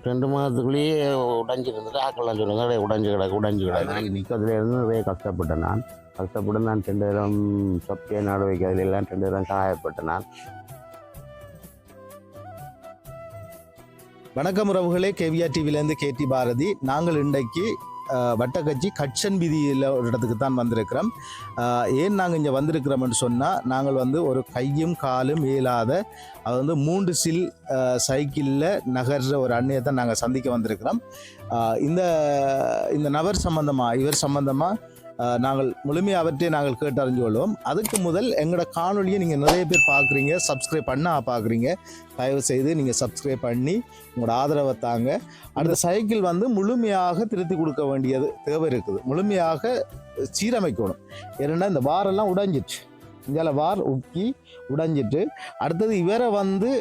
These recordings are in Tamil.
2 மாதத்துக்குள்ளேயே உடைஞ்சிருந்தது. ஆக்கெல்லாம் சொன்னாங்க உடைஞ்சு கிடக்கு நான் நிற்கிறதுலேருந்து நிறைய கஷ்டப்பட்டேன். கஷ்டப்பட்டு நான் 2 தரம் சொப்பியை நடு வைக்கிறதுல எல்லாம் 2 தரம் காயப்பட்டேன் நான். வணக்கம் உறவுகளே, கேவிஆர் டிவிலேருந்து கேடி பாரதி. நாங்கள் இன்றைக்கு வட்டக்கச்சி கட்சன் வீதியில் ஒரு இடத்துக்கு தான் வந்திருக்கிறோம். ஏன் நாங்கள் இங்கே வந்திருக்கிறோம்னு சொன்னால், நாங்கள் வந்து ஒரு கையும் காலும் இயலாத அது வந்து 3 சில் சைக்கிளில் நகர்ற ஒரு அண்ணையை தான் நாங்கள் சந்திக்க வந்திருக்கிறோம். இந்த நபர் சம்பந்தமாக இவர் சம்பந்தமாக நாங்கள் முழுமையாக அவற்றை நாங்கள் கேட்டறிஞ்சு கொள்வோம். அதுக்கு முதல் எங்களோட காணொலியை நீங்கள் நிறைய பேர் பார்க்குறீங்க, சப்ஸ்கிரைப் பார்க்குறீங்க. தயவு செய்து நீங்கள் சப்ஸ்கிரைப் பண்ணி உங்களோட ஆதரவை தாங்க. அடுத்த சைக்கிள் வந்து முழுமையாக திருத்தி கொடுக்க வேண்டியது தேவை இருக்குது. முழுமையாக சீரமைக்கணும். ஏன்னா இந்த வாரெல்லாம் உடைஞ்சிட்டு, இந்தியாவில் வார் உக்கி உடைஞ்சிட்டு, அடுத்தது இவரை வந்து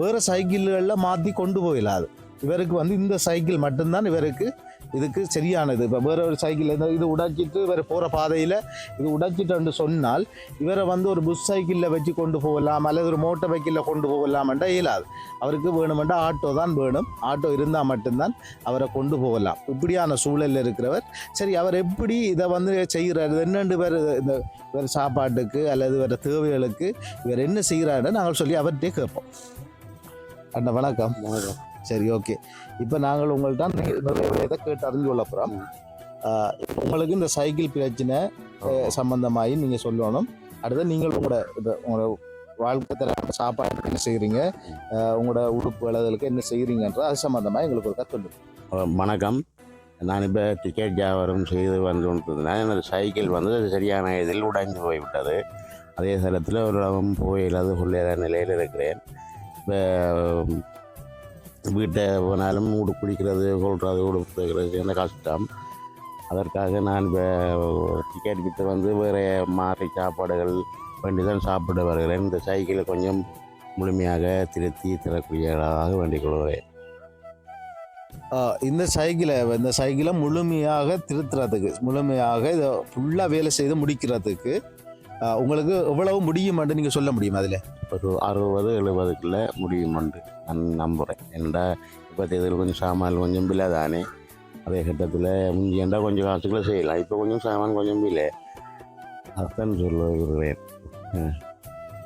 வேறு சைக்கிள்களில் மாற்றி கொண்டு போயிடாது. இவருக்கு வந்து இந்த சைக்கிள் மட்டும்தான் இவருக்கு இதுக்கு சரியானது. இப்போ வேற ஒரு சைக்கிள் இது உடைச்சிட்டு இவர் போகிற பாதையில் இது உடைச்சிட்டு சொன்னால் இவரை வந்து ஒரு புஷ் சைக்கிளில் வச்சு கொண்டு போகலாம், அல்லது ஒரு மோட்டர் பைக்கிளில் கொண்டு போகலாம்ன்றா இயலாது. அவருக்கு வேணுமெண்டா ஆட்டோ தான் வேணும். ஆட்டோ இருந்தால் மட்டும்தான் அவரை கொண்டு போகலாம். இப்படியான சூழலில் இருக்கிறவர் சரி அவர் எப்படி இதை வந்து செய்கிறாரு, என்னென்று பேர் இந்த வேறு சாப்பாட்டுக்கு அல்லது வேறு தேவைகளுக்கு இவர் என்ன செய்கிறாருன்னு நாங்கள் சொல்லி அவர்கிட்டே கேட்போம். அண்ணா வணக்கம். சரி, ஓகே. இப்போ நாங்கள் உங்கள்கிட்ட நிறைய இதை கேட்டு அறிஞ்சு கொள்ள போகிறோம். உங்களுக்கு இந்த சைக்கிள் பிரச்சனை சம்பந்தமாகி நீங்கள் சொல்லணும். அடுத்து நீங்கள் உங்களோட வாழ்க்கை தர சாப்பாடு என்ன செய்கிறீங்க, உங்களோட உடுப்பு விளைதலுக்கு என்ன செய்கிறீங்கன்ற அது சம்பந்தமாக எங்களுக்கு ஒரு சொல்லுங்கள். வணக்கம். நான் இப்போ டிக்கெட் வியாபாரம் செய்து வந்து கொண்டிருந்தேன். என்னோடய சைக்கிள் வந்து சரியான இதில் உடைஞ்சு போய்விட்டது. அதே நேரத்தில் ஒரு போயில்லாத கொள்ளையிற நிலையில் இருக்கிறேன். இப்போ வீட்டை போனாலும் குடிக்கிறது கொள்வது உடுப்புறது என்ன கஷ்டம். அதற்காக நான் இப்போ டிக்கெட் விட்டு வந்து வேறு மாறி சாப்பாடுகள் வேண்டி தான் சாப்பிட்டு வருகிறேன். இந்த சைக்கிளை கொஞ்சம் முழுமையாக திருத்தி தரக்கூடியதாக வேண்டிக் கொள்கிறேன். இந்த சைக்கிளை முழுமையாக திருத்துறதுக்கு, முழுமையாக இதை ஃபுல்லாக வேலை செய்து முடிக்கிறதுக்கு உங்களுக்கு எவ்வளவு முடியுமென்று நீங்கள் சொல்ல முடியும்? அதில் ஒரு 60-70க்குள்ள முடியுமென்று நான் நம்புகிறேன். ஏன்னா இப்போ இதில் கொஞ்சம் சாமான் கொஞ்சம் விலை தானே. அதே கட்டத்தில் முந்தியண்டா கொஞ்சம் காசுக்குள்ளே செய்யலாம். இப்போ கொஞ்சம் சாமான் கொஞ்சம் விலை, அதுதான் சொல்லுகிறேன்.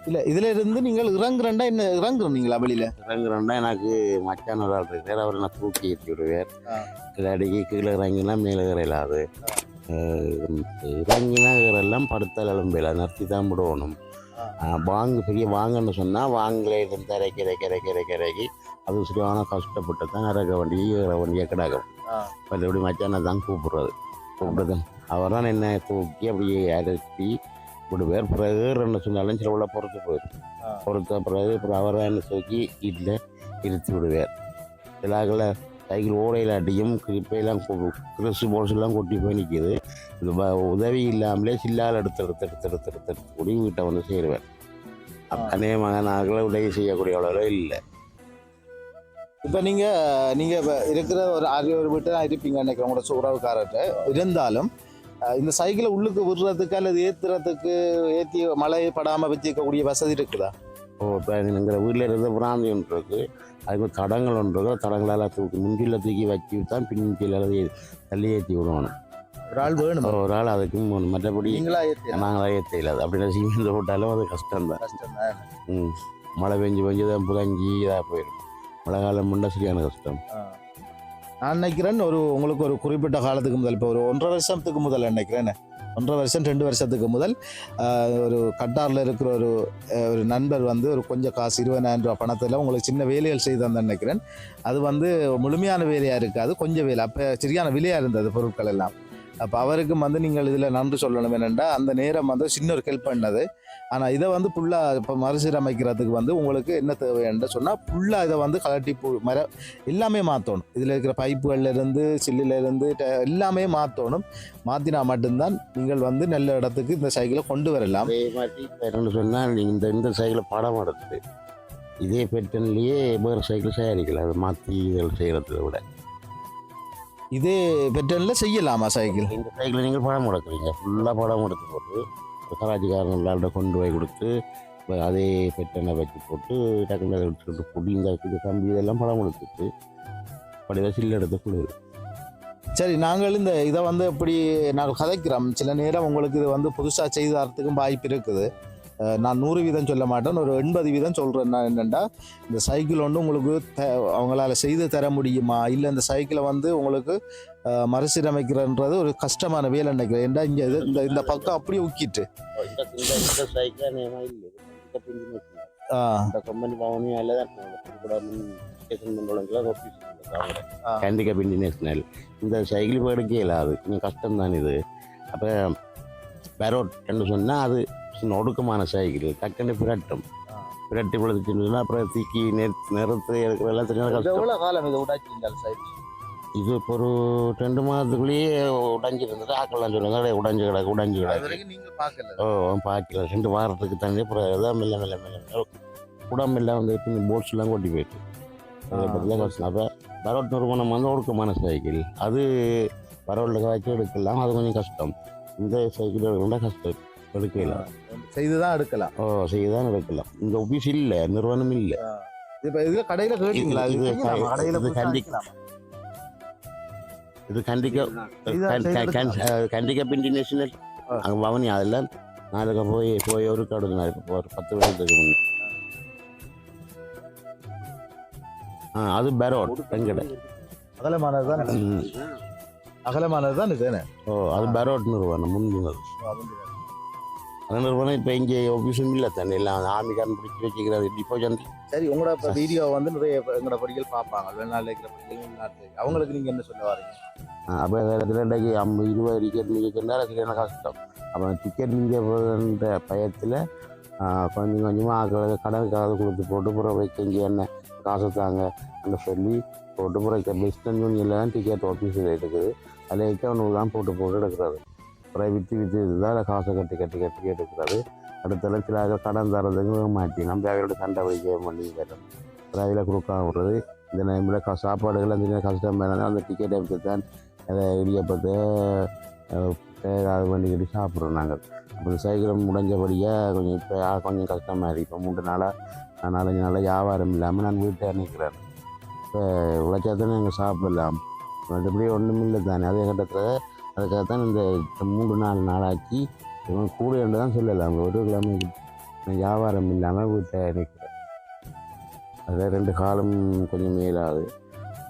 இல்லை, இதில் இருந்து நீங்கள் இறங்குறண்டா என்ன இறங்குறீங்களா? வெளியில் இறங்குறண்டா எனக்கு மச்சான் ஒரு ஆள் இருக்கிறார். அவர் நான் தூக்கி ஏற்றி விடுவேன். இல்லாடிக்கு கீழே இறங்கினா மேலே இறையலாது. இறங்கினா எல்லாம் படுத்தல் எலும்பில நிறுத்தி தான் விடணும். பெரிய வாங்கன்னு சொன்னால் வாங்கலே இருந்து இறக்கி அது சரியான கஷ்டப்பட்டு தான் இறக்க வண்டியை கிடக்கும். மற்றபடி மச்சானை தான் கூப்பிடுறது அவர் தான் என்ன தூக்கி அப்படியே இறக்கி விடுவார். பிறகு என்ன சொன்னாலும் சில உள்ள பொறுத்த பிறகு அவர் தான் என்ன தூக்கி வீட்டில் இருத்தி விடுவார். சிலாக்களை சைக்கிள் ஓடையிலாட்டியும் இப்பெல்லாம் கிறிஸ்து போல்ஸ்லாம் கொட்டி போய் நிற்கிது. இது உதவி இல்லாமலே சில்லால் எடுத்து கூடி வீட்டை வந்து சேருவேன். அநேகமாக நாங்களே உதவி செய்யக்கூடிய அளவு இல்லை. இப்போ நீங்கள் இருக்கிற ஒரு வீட்டை தான் இருப்பீங்க நினைக்கிறேன் உங்களோட உறவுக்காரர்கிட்ட இருந்தாலும் இந்த சைக்கிளை உள்ளுக்கு விடுறதுக்கு அல்லது ஏற்றி மழை படாமல் வச்சுக்கக்கூடிய வசதி இருக்குதா? இப்போ எங்கள் வீட்டில் இருந்த பிராந்தி ஒன்று இருக்குது. அதுக்கு தடங்கள் ஒன்று இருக்குது. தடங்களால் முன்கீழே தூக்கி வச்சு தான் பின்கீழே தள்ளி ஏற்றி விடணும். ஒரு ஆள் வேணும். ஒரு ஆள் அதுக்கும் போகணும். மற்றபடி நாங்களாக ஏற்ற அது அப்படின்னா சீமெண்ட் போட்டாலும் அது கஷ்டம்தான். மழை பெஞ்சு தான் புதஞ்சி இதாக போயிடும். மழை காலம் முன்னா சரியான கஷ்டம். நான் நினைக்கிறேன் உங்களுக்கு ஒரு குறிப்பிட்ட காலத்துக்கு முதல், இப்போ ஒரு 1.5 வருஷத்துக்கு முதல் நினைக்கிறேன், 1.5 வருஷம் 2 வருஷத்துக்கு முதல் ஒரு கட்டாரில் இருக்கிற ஒரு நண்பர் வந்து ஒரு கொஞ்சம் காசு 20,000 ரூபா பணத்தில் உங்களுக்கு சின்ன வேலைகள் செய்து தந்தேன் நினைக்கிறேன். அது வந்து முழுமையான வேலையாக இருக்காது, கொஞ்சம் வேலை. அப்போ சரியான விலையாக இருந்தது பொருட்கள் எல்லாம். அப்போ அவருக்கும் வந்து நீங்கள் இதில் நன்றி சொல்லணும். என்னென்னா அந்த நேரம் வந்து சின்ன ஒரு ஹெல்ப் பண்ணது. ஆனால் இதை வந்து ஃபுல்லாக இப்போ மறுசீரமைக்கிறதுக்கு வந்து உங்களுக்கு என்ன தேவைன்னு சொன்னால் ஃபுல்லாக இதை வந்து கலட்டி எல்லாமே மாற்றணும். இதில் இருக்கிற பைப்புகள்லேருந்து சில்லிலேருந்து எல்லாமே மாற்றணும். மாற்றினா மட்டும்தான் நீங்கள் வந்து நல்ல இடத்துக்கு இந்த சைக்கிளை கொண்டு வரலாம். அதே மாதிரி என்னென்னு சொன்னால் இந்த சைக்கிளை படம் எடுத்து இதே பேட்டர்ன்லேயே வேறு சைக்கிள் தயாரிக்கலாம். அதை மாற்றி இதில் செய்கிறத விட இதே பேட்டர்னில் செய்யலாமா சைக்கிள்? இந்த சைக்கிளை நீங்கள் படம் எடுக்கிறீங்க, ஃபுல்லாக படம் எடுத்து போட்டு கராச்சிக்காரங்களாண்ட கொண்டு போய் கொடுத்து அதே பெட்டனை வச்சு போட்டு டக்குனு அதை எடுத்துக்கிட்டு பொடி இந்த இது கம்பி இதெல்லாம் படம் கொடுத்துட்டு அப்படியே சில்லு எடுத்து கொடுது. சரி, நாங்கள் இந்த இதை வந்து இப்படி நாங்கள் கதைக்கிறோம். சில நேரம் உங்களுக்கு இது வந்து புதுசாக செய்து தரத்துக்கும் வாய்ப்பு இருக்குது. நான் 100% சொல்ல மாட்டேன், ஒரு 80% சொல்கிறேன். என்னென்னா, இந்த சைக்கிள் ஒன்று உங்களுக்கு அவங்களால செய்து தர முடியுமா, இல்லை இந்த சைக்கிளை வந்து உங்களுக்கு மறுசீரமைக்கிறன்றது ஒரு கஷ்டமான வேலை நினைக்கிறேன். ஏன்னா இங்கே இந்த இந்த பக்கம் அப்படியே ஊக்கிட்டு இந்த சைக்கிள் இல்லை இந்த கம்பெனி பவனியால ஹேண்டிகேப் இன்டர்நேஷனல் இந்த சைக்கிள் இப்போ எடுக்க இல்லாது கொஞ்சம் கஷ்டம் தான் இது. அப்போ பெரோட் என்று சொன்னால் அது ஒடுக்கமான சைக்கிள் டக்குன்னு பிரட்டி பிடிச்சிருந்ததுன்னா அப்புறம் தூக்கி நிறுத்து எடுக்கிறதெல்லாம் தெரிஞ்ச கஷ்டம். எவ்வளோ காலம் இதை உடைச்சிருந்தால் சைக்கிள்? இது இப்போ ஒரு 2 மாதத்துக்குள்ளேயே உடைஞ்சிருந்தது. ஆக்கெல்லாம் சொல்லுங்க உடைஞ்சு கிடக்கு. நீங்கள் பார்க்கல? பார்க்கல. 2 வாரத்துக்கு தண்ணி அப்புறம் எதாவது மெல்ல மெல்ல மெல்ல உடம்பெல்லாம் வந்து போட்ஸ்லாம் கொட்டி போயிட்டு அதை பற்றிலாம் கஷ்டம். அப்போ பரோட் நிறுவனம் வந்து ஒடுக்கமான சைக்கிள், அது பரோட்டில் வச்சு எடுக்கலாம், அது கொஞ்சம் கஷ்டம். இந்த சைக்கிள் எடுக்கணும்னா கஷ்டம், எடுக்கலாம், செய்து தான் எடுக்கலாம். செய்து தான் எடுக்கலாம். இந்த ஆஃபீஸ் இல்லை, நிறுவனம் இல்லை. இப்போ இதில் கடையில் கேட்டீங்களா? இது கண்டிக்கப் இன்டர்நேஷனல் அங்கே பவனி அதெல்லாம் நாளைக்கு போய் ஒரு கடை ஒரு 10 வருஷத்துக்கு முன்னே. அது பெரோட் வெங்கடை அகலமானது தான் இது. அது பெரோட் நிறுவனம் முன்பினது. அந்த நிறுவனம் இப்போ இங்கே ஆஃபீஸும் இல்லை தானே, எல்லாம் ஆமிக்காரன் பிடிச்சி வச்சுக்கிறாரு டிப்போ சந்தி. சரி, உங்களோட இப்போ வீடியோ வந்து நிறைய எங்களோட படிகள் பார்ப்பாங்க, வெளிநாட்டில் இருக்கிற படிகள், வெளிநாட்டில் அவங்களுக்கு நீங்கள் என்ன சொல்ல வரீங்க? அப்போ வேறு இன்றைக்கு 20 டிக்கெட் நீங்கள் சரியான கஷ்டம். அப்புறம் டிக்கெட் நீங்கள் போகிற பயத்தில் கொஞ்சம் கொஞ்சமாக கடனுக்காக கொடுத்து போட்டு புறம் வைக்க இங்கே என்ன காசு தாங்க அந்த சொல்லி போட்டு புறம் வெஸ்டர்ன் யூனியனில் தான் டிக்கெட் ஆஃபீஸில் இருக்குது. அதில் அக்கௌண்ட் தான் போட்டு எடுக்கிறது. அப்புறம் விற்று இதுதான் காசை கட்டி எடுக்கிறது. அடுத்தல சில கடன் தரதுக்கு மாற்றி நம்ம அவரோட சண்டை வைக்க பண்ணி கேட்டோம். அப்புறம் அதில் கொடுக்காம விடுறது. இந்த நேரத்தில் சாப்பாடுகள் அந்த கஷ்டம் வேணாலும் அந்த டிக்கெட்டை வச்சு தான் அதை இடியப்பட்டு ஏதாவது பண்ணி கட்டி சாப்பிட்றோம் நாங்கள். அப்புறம் சைக்கிள் முடிஞ்சபடியாக கொஞ்சம் இப்போ கொஞ்சம் கஷ்டமாக இருக்குது. இப்போ 3 நாளாக 4 நாளாக வியாபாரம் இல்லாமல் நான் வீட்டை நிற்கிறேன். இப்போ உழைச்சாத்தானே நாங்கள் சாப்பிடலாம், மற்றபடி ஒன்றும் இல்லை தானே. அதே கட்டத்தில் அதுக்காகத்தான் இந்த 3-4 நாளாக்கி இவன் கூட என்று தான் சொல்லலாம். ஒரு கிழமை வியாபாரம் இல்லாமல் வீட்டை நிற்கிறேன். அதில் 2 காலம் கொஞ்சம் மேலாது.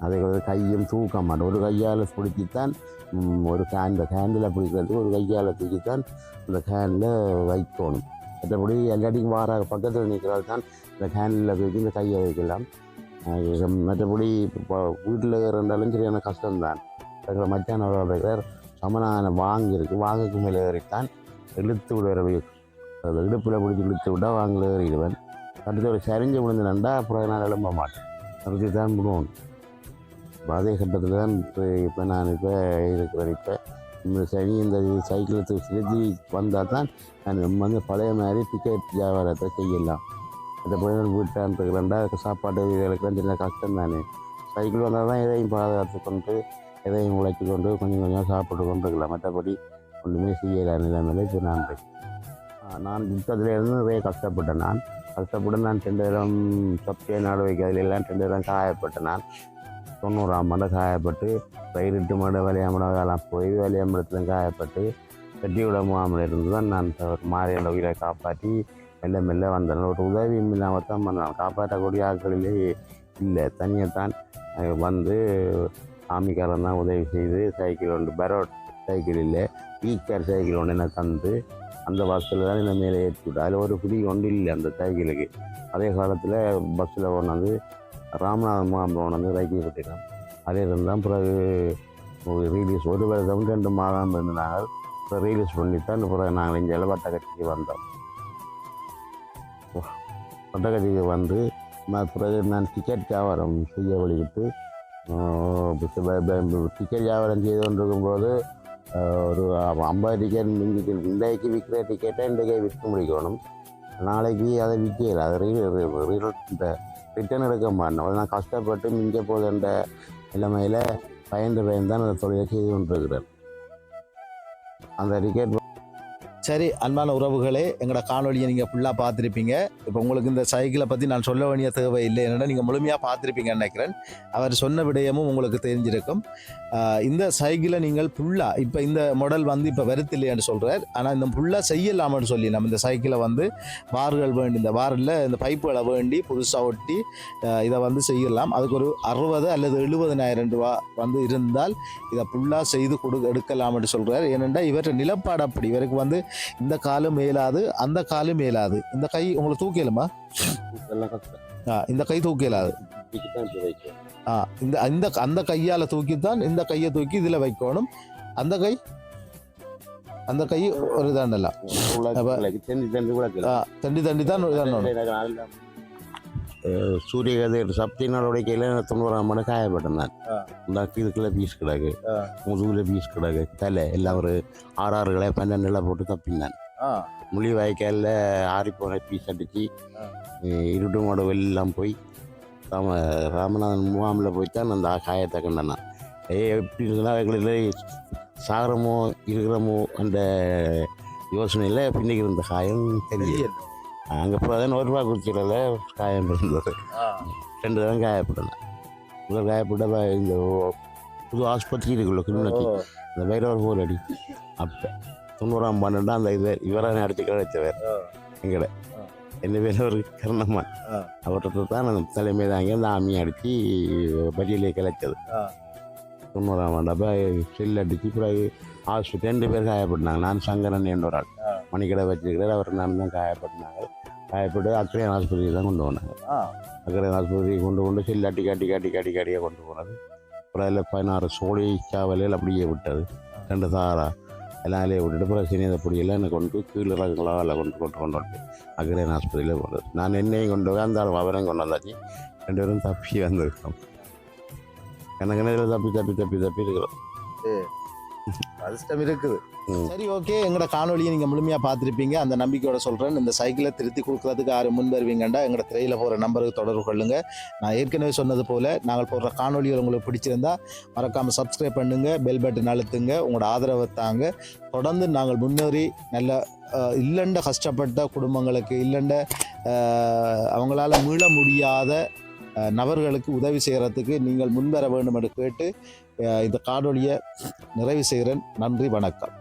அதை கையும் தூக்க மாட்டேன். ஒரு கையால் பிடிச்சித்தான் ஒரு இந்த கேண்டில் பிடிக்கிறதுக்கு ஒரு கையால் தூக்கித்தான் இந்த கேனில் வைக்கணும். மற்றபடி எல்லாத்தையும் பக்கத்தில் நிற்கிறது தான் இந்த கேண்டில் தூக்கி இந்த கையை வைக்கலாம். மற்றபடி இப்போ வீட்டில் இருந்தாலும் சரியான கஷ்டம்தான். அதுக்கு மச்சான இருக்கிற சமனான வாங்குக்கு மேலே ஏறித்தான் இழுத்து விடுற அது இடுப்பில் பிடிச்சி இழுத்து விட்டால் வாங்கில் ஏறிடுவேன். அடுத்து ஒரு சரிஞ்சு விழுந்துனண்டா அப்புறம் நான் எழும்ப மாட்டேன், நிறுத்தி தான் விடுவோம். அதே கட்டத்தில் தான் இப்போ நான் இருக்கிறேன். இப்போ இந்த இந்த சைக்கிளை செலுத்தி வந்தால் தான் நான் வந்து பழைய மாதிரி டிக்கெட் வியாபாரத்தை செய்யலாம். அதை போய் வீட்டான் இருக்கிறேன்டா சாப்பாடு இதுகளுக்கெல்லாம் சின்ன கஷ்டம் தானே. சைக்கிள் வந்தால் தான் எதையும் பாதுகாத்து கொண்டு எதையும் உழைச்சி கொண்டு கொஞ்சம் கொஞ்சம் சாப்பிட்டு கொண்டு இருக்கலாம். மற்றபடி ஒன்றுமே செய்யலாம் நிலைமையில இப்போ நான் யுத்தத்துலேருந்து நிறைய கஷ்டப்பட்டேன். நான் 2 தரம் சப்தியை நாடு வைக்க அதிலெல்லாம் 2 தரம் காயப்பட்டேன். நான் 90ஆம் ஆண்டு காயப்பட்டு பயிரிட்டு மாடு வலியாமலாம் போய் வலியாமலத்தில் காயப்பட்டு கட்டிவிட முகாமில் இருந்து தான் நான் மாறியோட உயிரை காப்பாற்றி மெல்ல மெல்ல வந்தேன். ஒரு உதவியும் இல்லாமல் தான் பண்ணேன். காப்பாற்றக்கூடிய ஆட்களிலே இல்லை, தனியாக தான் வந்து ஆமிக்காரன் தான் உதவி செய்து சைக்கிள் ஒன்று பெரோட் சைக்கிள் இல்லை வீக்கார் சைக்கிள் ஒன்று என்ன தந்து அந்த பஸ்ஸில் தான் என்ன மேலே ஏற்றிவிட்டு அதில் ஒரு புடி ஒன்று இல்லை அந்த சைக்கிளுக்கு. அதே காலத்தில் பஸ்ஸில் கொண்டாந்து ராமநாதன் முகாமில் கொண்டாந்து ரைக்கி போட்டிருக்கோம். அதே இருந்தால் பிறகு ரீலீஸ் 1 வருடம் 2 மாதம் இருந்தாங்க. இப்போ ரீலீஸ் பண்ணித்தான் பிறகு நாங்கள் இங்கே வட்டக்கட்சிக்கு வந்தோம். வட்டக்கட்சிக்கு வந்து பிறகு நான் டிக்கெட் வியாபாரம் செய்ய வழிவிட்டு டிக்கெட் வியாபாரம் செய்து கொண்டிருக்கும்போது ஒரு 50 டிக்கெட் இன்றைக்கு விற்கிற டிக்கெட்டை இன்றைக்கே விற்க முடிக்கணும். நாளைக்கு அதை விற்கல, அதை இந்த ரிட்டர்ன் எடுக்க மாட்டோம். நான் கஷ்டப்பட்டு மிஞ்ச போகின்ற நிலைமையில் பயந்து தான் அந்த தொழிலை செய்து கொண்டிருக்கிறேன். அந்த டிக்கெட் சரி, அன்பான உறவுகளே, எங்களோட காணொலியை நீங்கள் ஃபுல்லாக பார்த்துருப்பீங்க. இப்போ உங்களுக்கு இந்த சைக்கிளை பற்றி நான் சொல்ல வேண்டிய தேவை இல்லை, என்னென்னா நீங்கள் முழுமையாக பார்த்துருப்பீங்கன்னு நினைக்கிறேன். அவர் சொன்ன விடயமும் உங்களுக்கு தெரிஞ்சிருக்கும். இந்த சைக்கிளை நீங்கள் ஃபுல்லாக இப்போ இந்த மாடல் வந்து இப்போ வருத்தில்லைன்னு சொல்கிறார். ஆனால் இந்த ஃபுல்லாக செய்யலாம்னு சொல்லி நம்ம இந்த சைக்கிளை வந்து வார்கள் வேண்டி, இந்த வாரில் இந்த பைப்புகளை வேண்டி புதுசாக ஒட்டி இதை வந்து செய்யலாம். அதுக்கு ஒரு 60 அல்லது 70,000 ரூபா வந்து இருந்தால் இதை ஃபுல்லாக செய்து எடுக்கலாம்னு சொல்கிறார். ஏனென்றால் இவற்றை நிலப்பாடு அப்படி, இவருக்கு வந்து இந்த காலும் மேலாது, அந்த காலும் மேலாது. இந்த கை உங்களுக்கு தூக்கலுமா? இந்த கை தூக்கலாது. இந்த அந்த கையால் தூக்கித்தான் இந்த கையை தூக்கி இதில் வைக்கணும். அந்த கை ஒரு தாண்டலாம் தண்டி தான் இதாண்டணும். சூரியகதை சப்தினோட கையில் 90 மணி காயப்பட்டேன் நான். இந்த இதுக்குள்ள பீஸ் கிடக்கு, முதுகுல பீஸ் கிடக்கு, தலை எல்லாம் ஒரு 6 கிளை 12 போட்டு தப்பினான். முள்ளி வாய்க்காலில் ஆறிப்போன பீஸ் அடித்து இருட்டு மாடு எல்லாம் போய் ராமநாதன் முகாமில் போய்த்தான் அந்த காயத்தை கண்டேன். எப்படி இருந்தால் எங்களுக்கு சாகரமோ இருக்கிறமோ அந்த யோசனையில் பின்னிக்கு இருந்த காயம் தெரியல. அங்கே போதான் 1 ரூபா குடிச்சிடல காயம் இருந்தது. 2 தரம் காயப்பட்டேன். முதல் காயப்பட்ட இந்த புது ஆஸ்பத்திரி இருக்குல்ல கிளிநொச்சி, அந்த வைரவர் போர் அடி அப்போ 90ஆம் ஆண்டு அந்த இவரான அடித்து கிடைச்சவர் எங்கட என்ன பேர் ஒரு கர்ணம்மான். அவர்கிட்ட தான் அந்த தலைமை தாங்க அந்த ஆமியை அடித்து பட்டியலே கிளைச்சது 90ஆம் ஆண்டு. அப்போ செல் அடித்து பிறகு ஹாஸ்பிட்டல் 2 பேர் காயப்பட்டாங்க. நான் சங்கரன் என்ற ஒரு ஆள் மணிக்கடை வச்சிருக்கிறார். அவர் நான் தான் காயப்பட்டாங்க. காயப்பட்டு அக்கரையன் ஆஸ்பத்திரி தான் கொண்டு போனாங்க. அக்கரையன் ஆஸ்பத்திரிக்கு கொண்டு செல் அடிக்காட்டியாக கொண்டு போனது. அப்புறம் அதில் 16 சோழி சாவலையில் அப்படியே விட்டது. 2 சாரா எல்லாம் அதிலே விட்டுட்டு அப்புறம் சினியதை பொடியெல்லாம் என்னை கொண்டு கீழே ரகங்களாக அதில் கொண்டு வந்து அக்கரையன் ஆஸ்பத்திரியில் போனது. நான் என்னையும் கொண்டு போய் அந்த அவரையும் கொண்டு வந்தாச்சு. 2 பேரும் தப்பி வந்திருக்கோம். கணக்கில் தப்பி இருக்கிறோம். அதிர்ஷ்டம் இருக்குது. சரி, ஓகே. எங்களோட காணொலியை நீங்கள் முழுமையாக பார்த்துருப்பீங்க. அந்த நம்பிக்கையோட சொல்கிறேன். இந்த சைக்கிளை திருத்தி கொடுக்குறதுக்கு யார் முன் வருவீங்கண்டா எங்களோட திரையில் போகிற நம்பருக்கு தொடர்பு கொள்ளுங்கள். நான் ஏற்கனவே சொன்னது போல் நாங்கள் போடுற காணொலிகள் உங்களுக்கு பிடிச்சிருந்தா மறக்காமல் சப்ஸ்கிரைப் பண்ணுங்கள், பெல் பட்டன் அழுத்துங்க, உங்களோட ஆதரவை தாங்க. தொடர்ந்து நாங்கள் முன்னேறி நல்ல இல்லண்ட கஷ்டப்பட்ட குடும்பங்களுக்கு, இல்லண்ட அவங்களால மீள முடியாத நபர்களுக்கு உதவி செய்கிறதுக்கு நீங்கள் முன்வர வேண்டும் என்று கேட்டு இந்த காணொலியை நிறைவு செய்கிறேன். நன்றி, வணக்கம்.